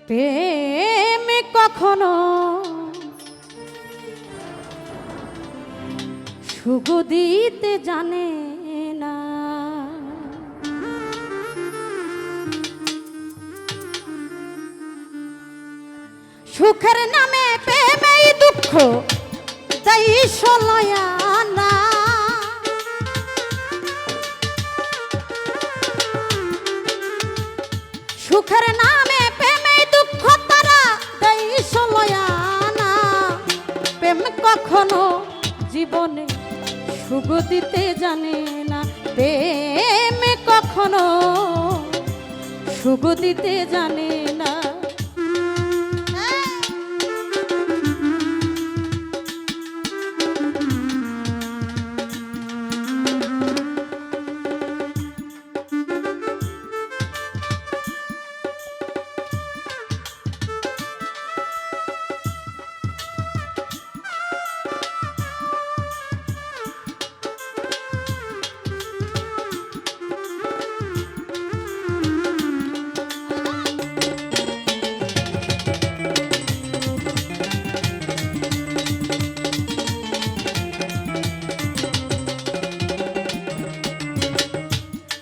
প্রেম কখনো সুখ দিতে জানে না। সুখের নামে প্রেমেই দুঃখ দেয় সলয়ানা। সুখের নামে প্রেমেই দুঃখ তারা দেয় সলয়ানা। প্রেম কখনো জীবনে সুখ দিতে জানে না। প্রেম কখনো সুখ দিতে জানে না।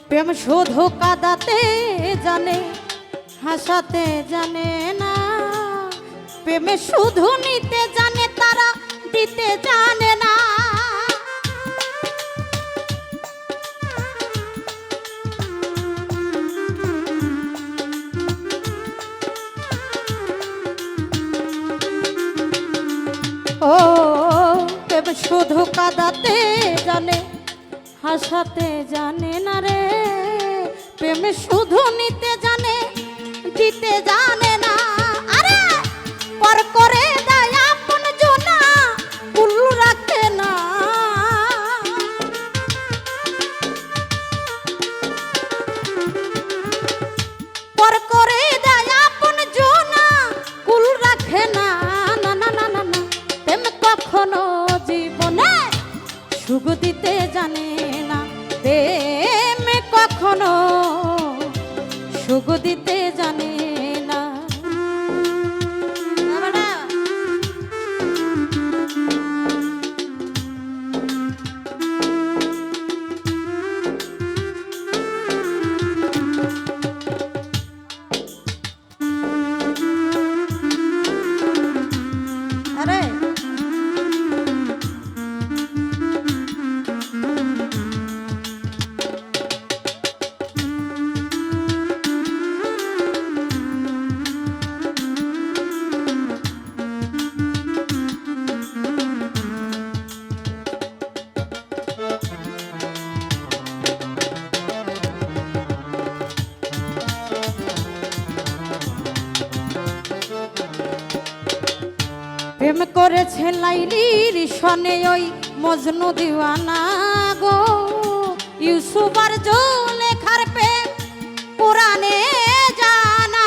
প্রেম শুধু কাঁদাতে জানে, হাসাতে জানে না। প্রেমে শুধু নিতে জানে, তারা দিতে জানে না। ও প্রেম শুধু কাঁদাতে জানে, হাসাতে জানে না রে। প্রেমে শুধু নিতে জানে, দিতে জানে না। আরে পর করে দেয় আপন জনা, কুল রাখে না। পর করে দেয় আপন জনা, কুল রাখে না। না না না না না, প্রেম কখনো জীবনে সুখ দিতে জানে না। প্রেম কখনো সুখ দিতে জানে না। আরে প্রেম করেছে লাইলির সনে ওই মজনু দিওয়ানা গো। ইউসুফ আর জুলেখার প্রেম কোরআনে জানা।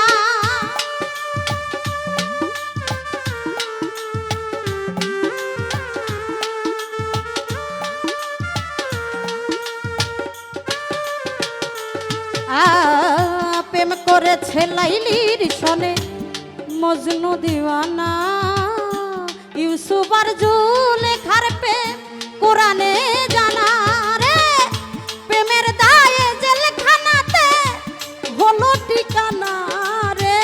প্রেম করেছে লাইলির সনে মজনু দিওয়ানা। ইউসুফ আর জুলেখার প্রেম কোরআনে জানা রে। প্রেমের দায়ে জেলখানাতে হলো ঠিকানা রে।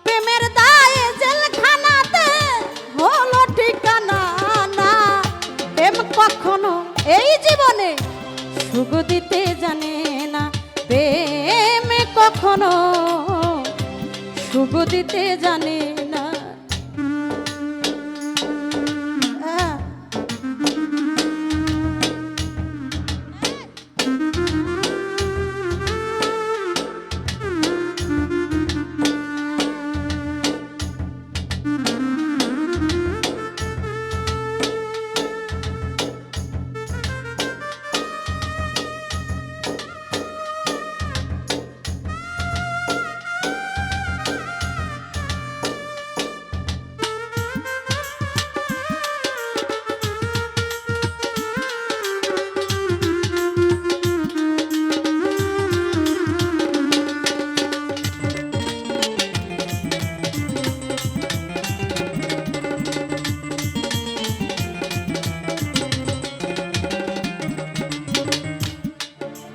প্রেমের দায়ে জেলখানাতে হলো ঠিকানা না। প্রেম কখনো এই জীবনে সুখ দিতে জানে না। প্রেম কখনো সুখ দিতে জানে না।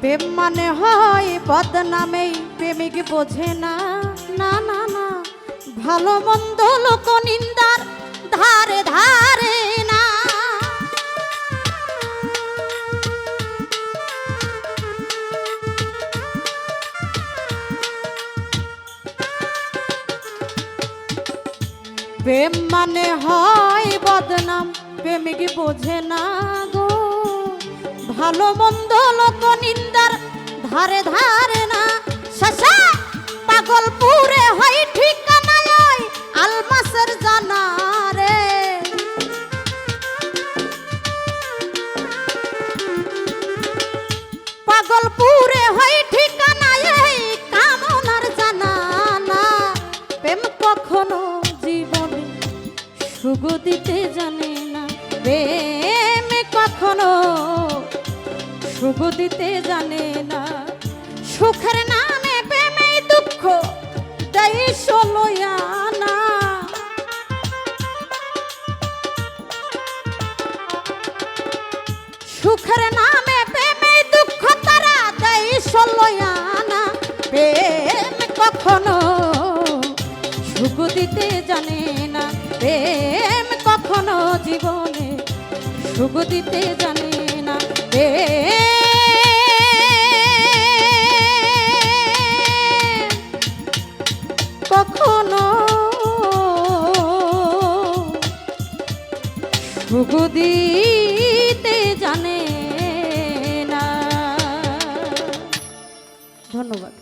প্রেম মানে হয় বদনামেই প্রেমিক বোঝে না, না না না, ভালো মন্দ লোক নিন্দার ধারে ধারে না। প্রেম মানে হয় বদনাম প্রেমিক বোঝে না গো, ভালো মন্দ লোক নিন্দার ধারে ধারে না। শাসা পাগলপুরে হয় ঠিকানা ওই আলমাসের জানা রে, পাগলপুরে হয় ঠিকানা এই কামনার জানা না। প্রেম কখনো জীবনে সুখ দিতে জানে না, প্রেম কখনো সুখ দিতে জানে না। সুখের নামে প্রেমে দুঃখ দেয় ষোলোয়ানা, সুখের নামে প্রেমে দুঃখ তারা দেয় ষোলোয়ানা। প্রেম কখনো সুখ দিতে জানে না, প্রেম কখনো জীবনে সুখ দিতে জানে না। কখনো সুখ দিতে জানে না। ধন্যবাদ।